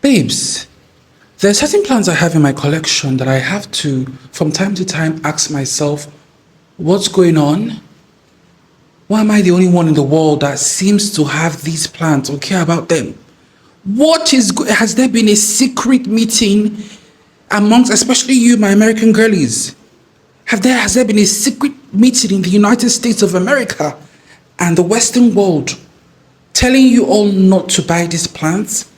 Babes, there are certain plants I have in my collection that I have to, from time to time, ask myself, what's going on? Why am I the only one in the world that seems to have these plants or care about them? Has there been a secret meeting amongst, especially you, my American girlies? Has there been a secret meeting in the United States of America and the Western world telling you all not to buy these plants?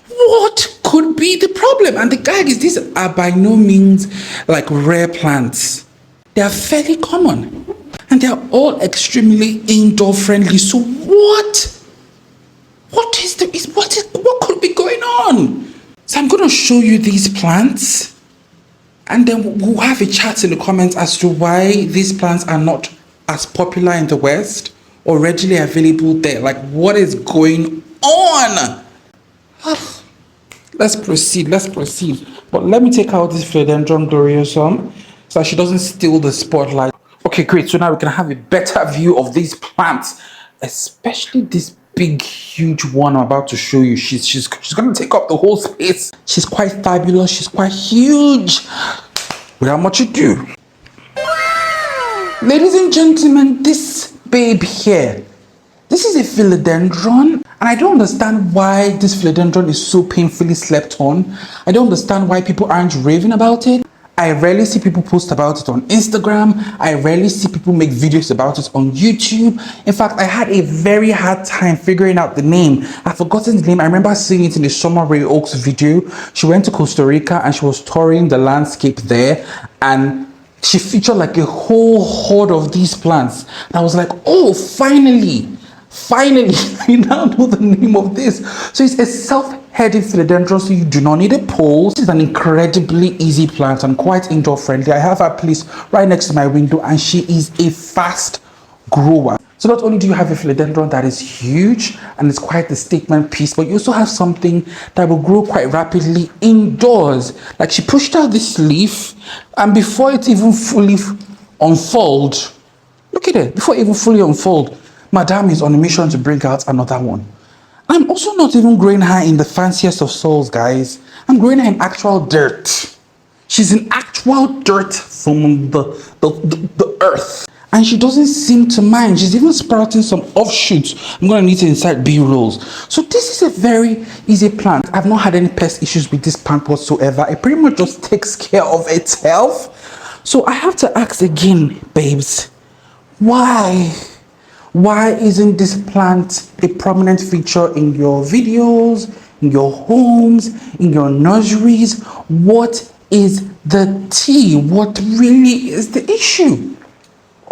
What could be the problem? And the gag is, these are by no means like rare plants. They are fairly common and they are all extremely indoor friendly. So what could be going on? So I'm going to show you these plants and then we'll have a chat in the comments as to why these plants are not as popular in the West or readily available there. Like, what is going on? Let's proceed. But let me take out this Fendron gloriosum so that she doesn't steal the spotlight. Okay, great. So now we can have a better view of these plants, especially this big, huge one I'm about to show you. She's going to take up the whole space. She's quite fabulous. She's quite huge. Without much ado, ladies and gentlemen, this babe here, this is a philodendron, and I don't understand why this philodendron is so painfully slept on. I don't understand why people aren't raving about it. I rarely see people post about it on Instagram. I rarely see people make videos about it on YouTube. In fact, I had a very hard time figuring out the name. I've forgotten the name. I remember seeing it in the Summer Ray Oaks video. She went to Costa Rica and she was touring the landscape there, and she featured like a whole horde of these plants. And I was like, oh, finally, I now know the name of this. So it's a self-heading philodendron, so you do not need a pole. This is an incredibly easy plant and quite indoor friendly. I have her placed right next to my window and she is a fast grower. So not only do you have a philodendron that is huge and it's quite the statement piece, but you also have something that will grow quite rapidly indoors. Like, she pushed out this leaf and before it even fully unfold, look at it, before it even fully unfold, Madame is on a mission to bring out another one. I'm also not even growing her in the fanciest of soils, guys. I'm growing her in actual dirt. She's in actual dirt from the earth. And she doesn't seem to mind. She's even sprouting some offshoots. I'm going to need to insert B-rolls. So this is a very easy plant. I've not had any pest issues with this plant whatsoever. It pretty much just takes care of itself. So I have to ask again, babes, why isn't this plant a prominent feature in your videos, in your homes, in your nurseries? What is the tea? What really is the issue?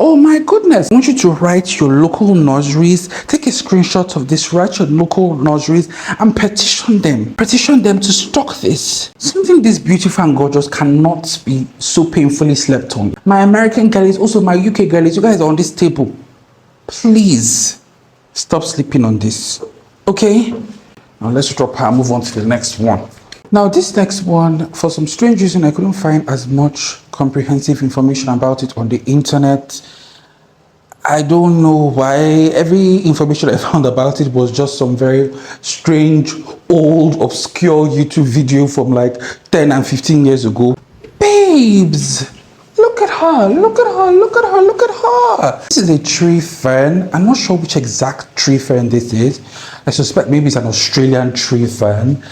Oh my goodness. I want you to write your local nurseries, take a screenshot of this, write your local nurseries and petition them. Petition them to stock this. Something this beautiful and gorgeous cannot be so painfully slept on. My American girlies, also my UK girlies, you guys are on this table. Please stop sleeping on this. Okay? Now let's drop her and move on to the next one. Now this next one, for some strange reason, I couldn't find as much comprehensive information about it on the internet. I don't know why. Every information I found about it was just some very strange, old, obscure YouTube video from like 10 and 15 years ago. Babes! Look at her, look at her, look at her, look at her. This is a tree fern. I'm not sure which exact tree fern this is. I suspect maybe it's an Australian tree fern.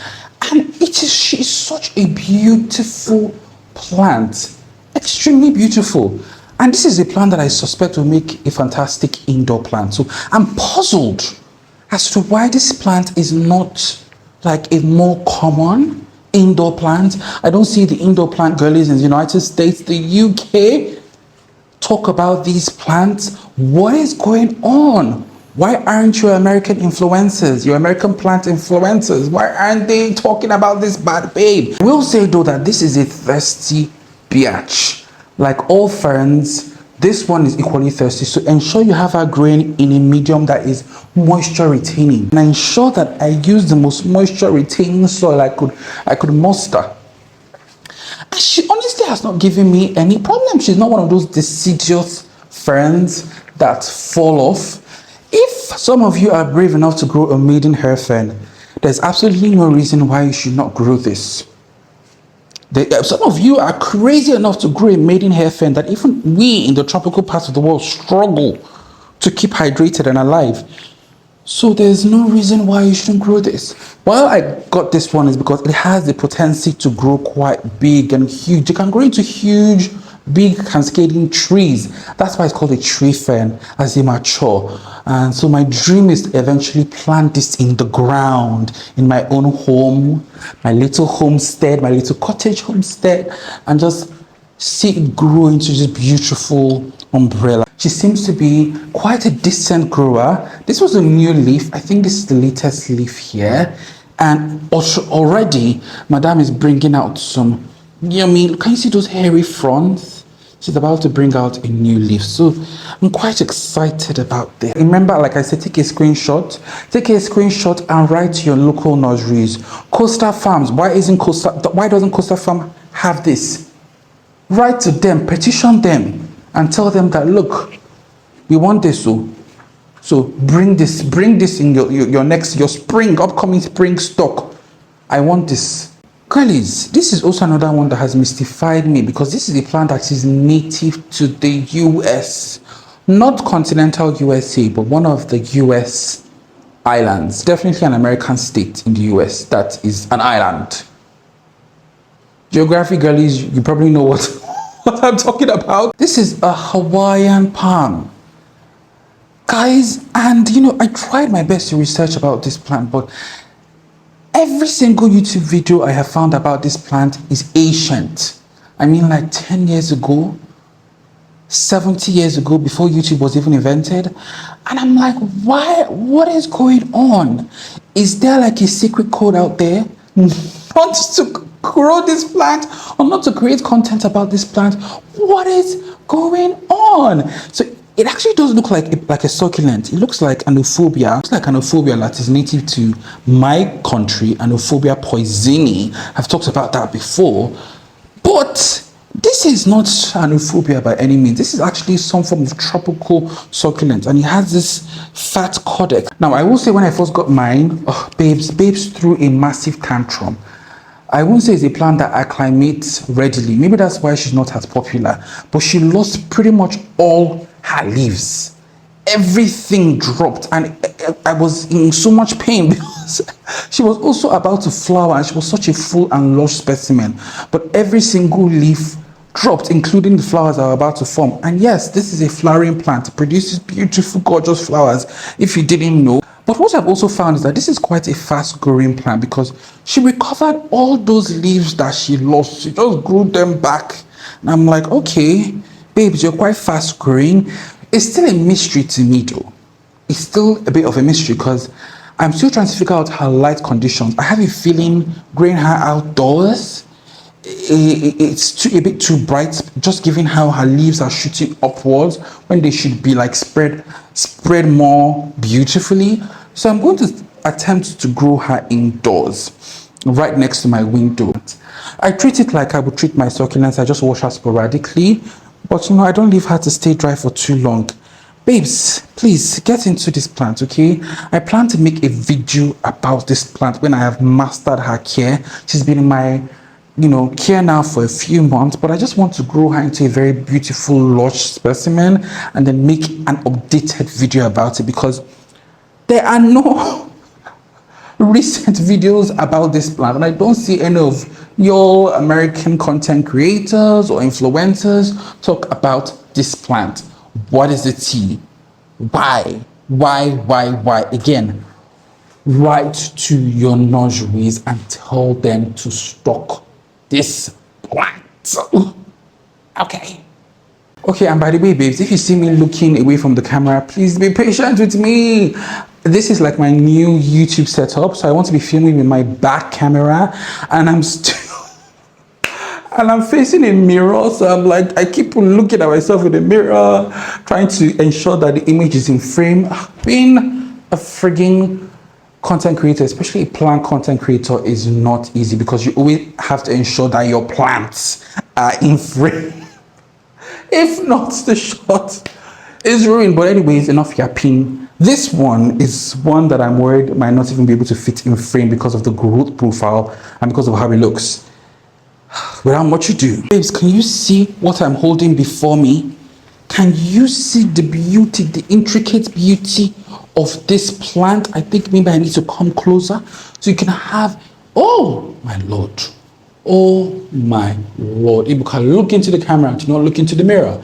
And she's such a beautiful plant. Extremely beautiful. And this is a plant that I suspect will make a fantastic indoor plant. So I'm puzzled as to why this plant is not like a more common indoor plant. I don't see the indoor plant girlies in the United States, the UK talk about these plants. What is going on? Why aren't your American influencers, your American plant influencers, why aren't they talking about this bad babe? I will say though that this is a thirsty biatch. Like all ferns, this one is equally thirsty. So ensure you have her growing in a medium that is moisture retaining. And ensure that I use the most moisture retaining soil I could muster. And she honestly has not given me any problem. She's not one of those deciduous ferns that fall off. If some of you are brave enough to grow a maiden hair fern, There's absolutely no reason why you should not grow this. Some of you are crazy enough to grow a maidenhair fern that even we in the tropical parts of the world struggle to keep hydrated and alive. So there's no reason why you shouldn't grow this. Why I got this one is because it has the potency to grow quite big and huge. It can grow into huge, big cascading trees. That's why it's called a tree fern as they mature. And so my dream is to eventually plant this in the ground in my own home, my little homestead, my little cottage homestead, and just see it grow into this beautiful umbrella. She seems to be quite a decent grower. This was a new leaf. I think this is the latest leaf here. And also already, Madame is bringing out some yummy, can you see those hairy fronds? She's about to bring out a new leaf. So I'm quite excited about this. Remember, like I said, take a screenshot and write to your local nurseries. Costa Farms, why doesn't Costa Farm have this? Write to them, petition them, and tell them that, look, we want this, so bring this in your upcoming spring stock. I want this. Girlies, this is also another one that has mystified me, because this is a plant that is native to the US, not continental USA, but one of the US islands, definitely an American state in the US that is an island. Geography, girlies, you probably know what I'm talking about. This is a Hawaiian palm, guys, and I tried my best to research about this plant, but every single YouTube video I have found about this plant is ancient. I mean, like 10 years ago, 70 years ago, before YouTube was even invented. And I'm like, why? What is going on? Is there like a secret code out there not to grow this plant or not to create content about this plant? What is going on? So it actually does look like a succulent. It looks like an euphorbia. It's like an euphorbia that is native to my country, an euphorbia poisini. I've talked about that before. But this is not an euphorbia by any means. This is actually some form of tropical succulent, and it has this fat codex. Now, I will say when I first got mine, babes threw a massive tantrum. I won't say it's a plant that acclimates readily. Maybe that's why she's not as popular. But she lost pretty much all her leaves. Everything dropped, and I was in so much pain because she was also about to flower, and she was such a full and lush specimen. But every single leaf dropped, including the flowers that are about to form. And yes, this is a flowering plant. It produces beautiful, gorgeous flowers, if you didn't know. But what I've also found is that this is quite a fast growing plant, because she recovered all those leaves that she lost. She just grew them back. And I'm like, okay, babes, you're quite fast growing. It's still a mystery to me though. It's still a bit of a mystery, because I'm still trying to figure out her light conditions. I have a feeling growing her outdoors, it's a bit too bright, just given how her leaves are shooting upwards when they should be like spread more beautifully. So I'm going to attempt to grow her indoors, right next to my window. I treat it like I would treat my succulents. I just wash her sporadically, but I don't leave her to stay dry for too long. Babes, please get into this plant, okay? I plan to make a video about this plant when I have mastered her care. She's been in my care now for a few months, but I just want to grow her into a very beautiful, lush specimen and then make an updated video about it, because there are no recent videos about this plant, and I don't see any of your American content creators or influencers talk about this plant. What is the tea? Why? Again, write to your nurseries and tell them to stock this plant. Okay, and by the way, babes, if you see me looking away from the camera, please be patient with me. This is like my new YouTube setup, so I want to be filming with my back camera, and I'm facing a mirror, so I'm like, I keep looking at myself in the mirror, trying to ensure that the image is in frame. Being a frigging content creator, especially a plant content creator, is not easy, because you always have to ensure that your plants are in frame. If not, the shot is ruined. But anyways, enough yapping. This one is one that I'm worried might not even be able to fit in frame because of the growth profile and because of how it looks. Without much ado, babes, can you see what I'm holding before me? Can you see the beauty, the intricate beauty of this plant? I think maybe I need to come closer so you can have, oh my Lord. Oh my Lord. If you can look into the camera and do not look into the mirror.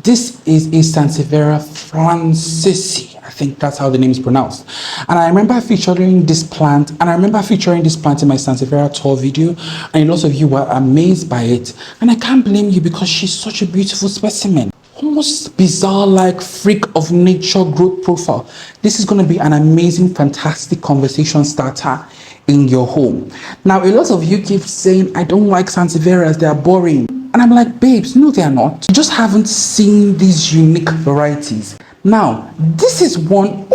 This is a Sansevieria francesi. I think that's how the name is pronounced. And I remember featuring this plant, in my Sansevieria tour video, and a lot of you were amazed by it. And I can't blame you because she's such a beautiful specimen. Almost bizarre, like freak of nature growth profile. This is going to be an amazing, fantastic conversation starter in your home. Now, a lot of you keep saying, I don't like Sansevierias, they are boring. And I'm like, babes, no, they are not. You just haven't seen these unique varieties. Now, this is one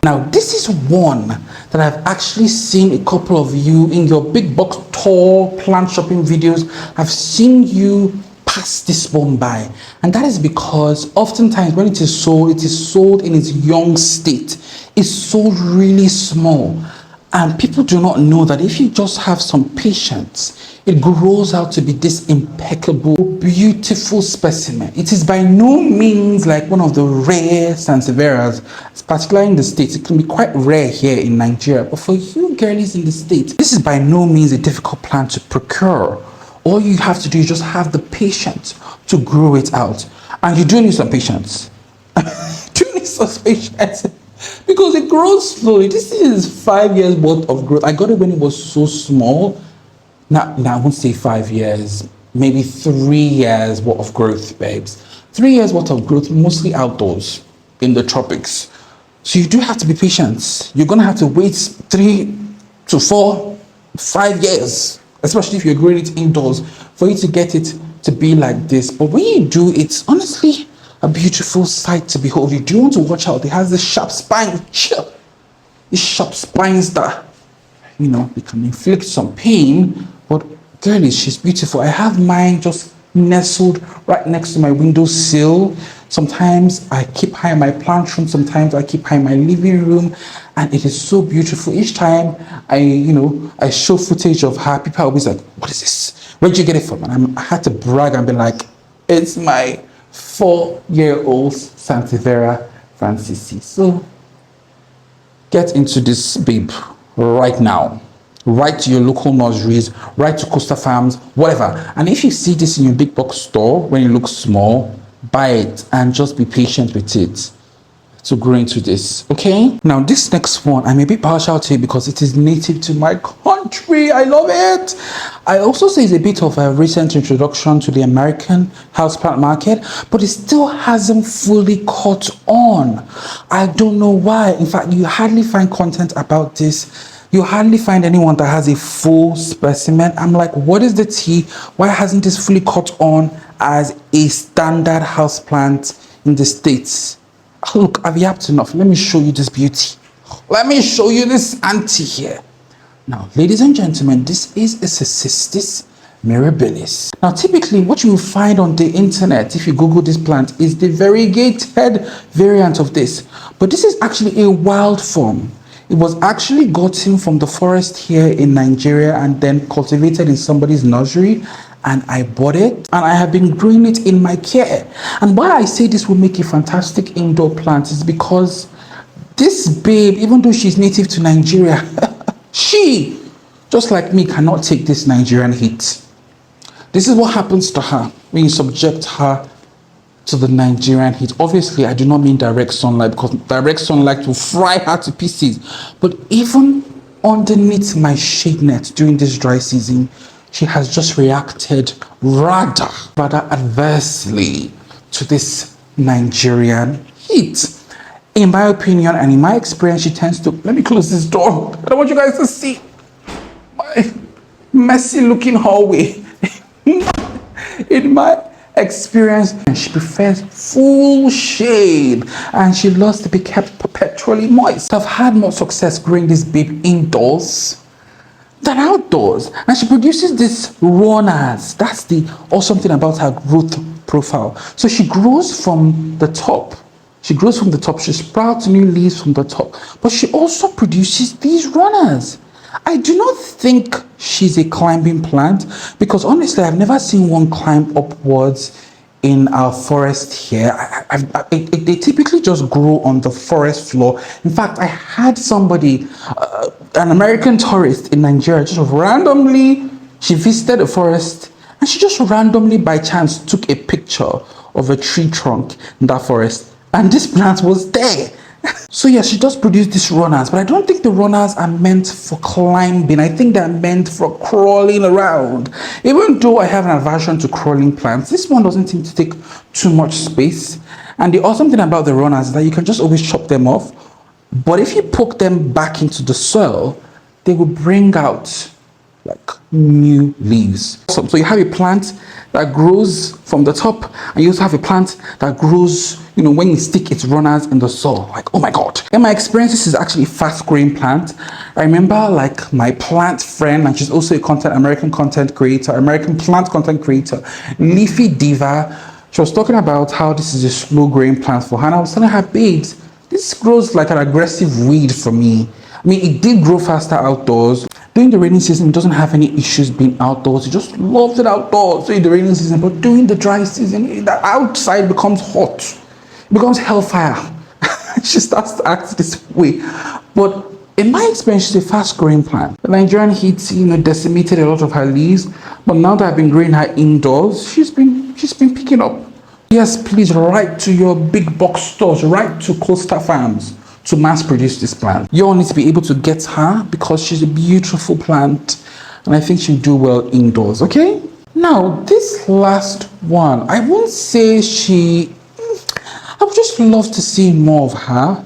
that I've actually seen a couple of you in your big box tour plant shopping videos. I've seen you pass this one by, and that is because oftentimes when it is sold in its young state. It's sold really small, and people do not know that if you just have some patience, it grows out to be this impeccable, beautiful specimen. It is by no means like one of the rare Sansevierias, particularly in the States. It can be quite rare here in Nigeria, but for you girlies in the States, this is by no means a difficult plant to procure. All you have to do is just have the patience to grow it out. And you do need some patience. Do need some patience because it grows slowly. This is 5 years worth of growth. I got it when it was so small. Now I won't say 5 years, maybe 3 years worth of growth, babes. 3 years worth of growth, mostly outdoors in the tropics. So you do have to be patient. You're going to have to wait 3 to 4, 5 years. Especially if you're growing it indoors, for you to get it to be like this. But when you do, it's honestly a beautiful sight to behold. You do want to watch out. It has this sharp spine. These sharp spines that, you know, they can inflict some pain. But girlie, she's beautiful. I have mine just nestled right next to my windowsill. Sometimes I keep her in my plant room. Sometimes I keep her in my living room. And it is so beautiful. Each time I show footage of her, people are always like, what is this? Where'd you get it from? And I had to brag and be like, it's my 4-year-old Sansevieria francesi. So get into this babe right now. Right to your local nurseries, right to Costa farms, whatever. And if you see this in your big box store when it looks small, buy it and just be patient with it to grow into this. Okay, now this next one I may be partial to it because it is native to my country. I love it. I also say it's a bit of a recent introduction to the American houseplant market, but it still hasn't fully caught on. I don't know why. In fact, you hardly find content about this. You hardly find anyone that has a full specimen. I'm like, what is the tea? Why hasn't this fully caught on as a standard houseplant in the States? Look, I've yapped enough. Let me show you this beauty. Let me show you this auntie here. Now, ladies and gentlemen, this is a Cistmirabillis. Now, typically, what you will find on the internet, if you Google this plant, is the variegated variant of this. But this is actually a wild form. It was actually gotten from the forest here in Nigeria and then cultivated in somebody's nursery. And I bought it and I have been growing it in my care. And why I say this will make a fantastic indoor plant is because this babe, even though she's native to Nigeria, she, just like me, cannot take this Nigerian heat. This is what happens to her when you subject her to the Nigerian heat. Obviously, I do not mean direct sunlight because direct sunlight will fry her to pieces. But even underneath my shade net during this dry season, she has just reacted rather adversely to this Nigerian heat. In my opinion and in my experience, she tends to, let me close this door. I don't want you guys to see my messy looking hallway. In my experience, she prefers full shade and she loves to be kept perpetually moist. I've had more success growing this babe indoors than outdoors, and she produces this runners. That's the awesome thing about her growth profile. So she grows from the top. She grows from the top, she sprouts new leaves from the top, but she also produces these runners. I do not think she's a climbing plant because honestly, I've never seen one climb upwards in our forest here. They typically just grow on the forest floor. In fact, I had somebody, an American tourist in Nigeria, just randomly, she visited a forest and she just randomly by chance took a picture of a tree trunk in that forest and this plant was there. So yeah, she does produce these runners, but I don't think the runners are meant for climbing. I think they're meant for crawling around. Even though I have an aversion to crawling plants, this one doesn't seem to take too much space. And the awesome thing about the runners is that you can just always chop them off. But if you poke them back into the soil, they will bring out like new leaves. So you have a plant that grows from the top, and you also have a plant that grows, when you stick its runners in the soil. Like, oh my god. In my experience, this is actually a fast growing plant. I remember like my plant friend, and she's also a American content creator, American plant content creator, Leafy Diva. She was talking about how this is a slow growing plant for her, and I was telling her, babes, this grows like an aggressive weed for me. I mean, it did grow faster outdoors. During the rainy season, it doesn't have any issues being outdoors. It just loves it outdoors during the rainy season. But during the dry season, the outside becomes hot. It becomes hellfire. She starts to act this way. But in my experience, she's a fast-growing plant. The Nigerian heat, decimated a lot of her leaves. But now that I've been growing her indoors, she's been picking up. Yes, please write to your big box stores. Write to Costa farms to mass produce this plant. You all need to be able to get her because she's a beautiful plant and I think she'll do well indoors, okay? Now, this last one, I won't say I would just love to see more of her.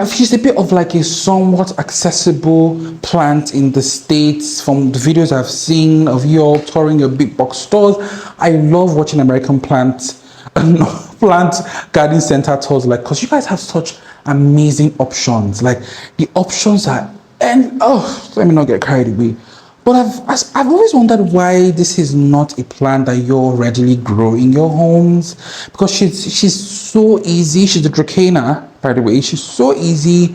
She's a bit of like a somewhat accessible plant in the States from the videos I've seen of you all touring your big box stores. I love watching American plant garden center tours, like, because you guys have such amazing options. Like the options are, let me not get carried away. But I've always wondered why this is not a plant that you'll readily grow in your homes, because she's so easy. She's a Dracaena, by the way. She's so easy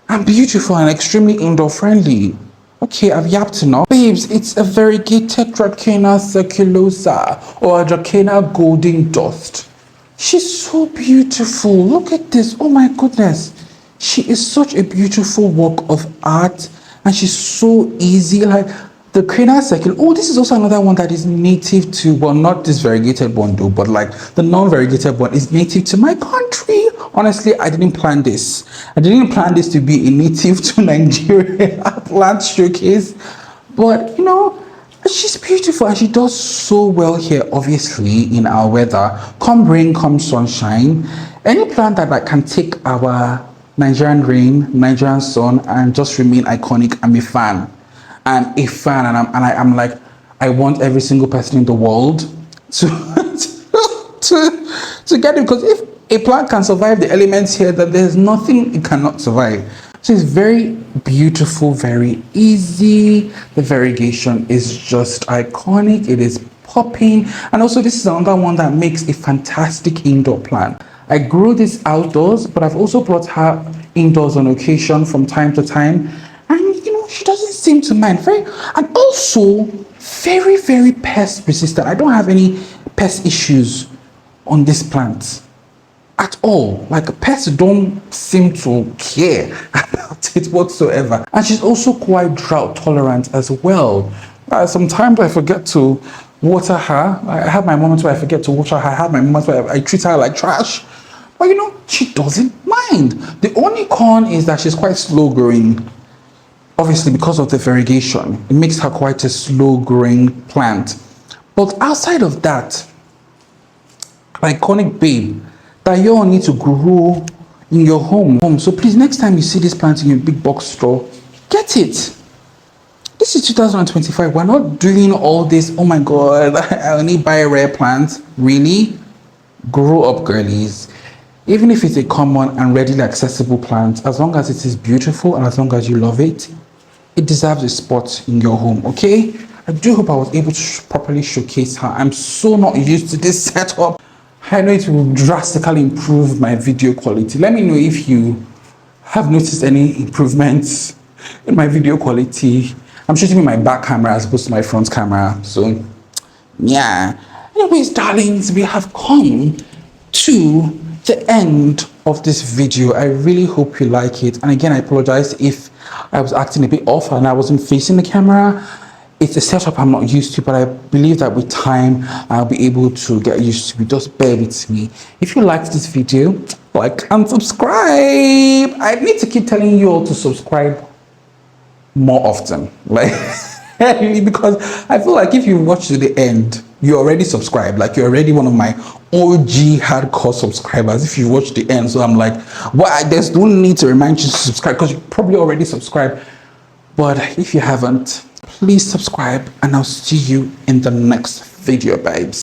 and beautiful and extremely indoor friendly. Okay, I've yapped enough. Babes, it's a variegated Dracaena circulosa or a Dracaena golden dust. She's so beautiful. Look at this. Oh my goodness. She is such a beautiful work of art and she's so easy. Like the Dracaena circulosa. Oh, this is also another one that is native to, well, not this variegated one though, but like the non-variegated one is native to my country. Honestly, I didn't plan this. I didn't plan this to be a native to Nigeria plant showcase. But, she's beautiful and she does so well here, obviously, in our weather. Come rain, come sunshine. Any plant that can take our Nigerian rain, Nigerian sun, and just remain iconic, I'm a fan. I'm a fan, and I'm like, I want every single person in the world to get it, because if a plant can survive the elements here, that there's nothing it cannot survive. So it's very beautiful, very easy. The variegation is just iconic. It is popping. And also this is another one that makes a fantastic indoor plant. I grew this outdoors, but I've also brought her indoors on occasion from time to time. And she doesn't seem to mind. And also very, very pest resistant. I don't have any pest issues on this plant at all. Like pests don't seem to care about it whatsoever. And she's also quite drought tolerant as well. Sometimes I forget to water her. I have my moments where I forget to water her. I have my moments where I treat her like trash. But she doesn't mind. The only con is that she's quite slow growing. Obviously, because of the variegation, it makes her quite a slow growing plant. But outside of that, iconic babe that you all need to grow in your home. So please, next time you see this plant in your big box store, get it. This is 2025. We're not doing all this, oh my god, I only buy rare plants. Really? Grow up, girlies. Even if it's a common and readily accessible plant, as long as it is beautiful and as long as you love it, it deserves a spot in your home, okay? I do hope I was able to properly showcase her. I'm so not used to this setup. I know it will drastically improve my video quality. Let me know if you have noticed any improvements in my video quality. I'm shooting with my back camera as opposed to my front camera, so yeah. Anyways, darlings, we have come to the end of this video. I really hope you like it, and again, I apologize if I was acting a bit off and I wasn't facing the camera. It's a setup I'm not used to, but I believe that with time I'll be able to get used to it. Just bear with me. If you liked this video, like and subscribe. I need to keep telling you all to subscribe more often, like because I feel like if you watch to the end, you're already subscribed. Like you're already one of my OG hardcore subscribers if you watch the end. So I'm like, well, there's no need to remind you to subscribe because you probably already subscribed. But if you haven't, please subscribe, and I'll see you in the next video, babes.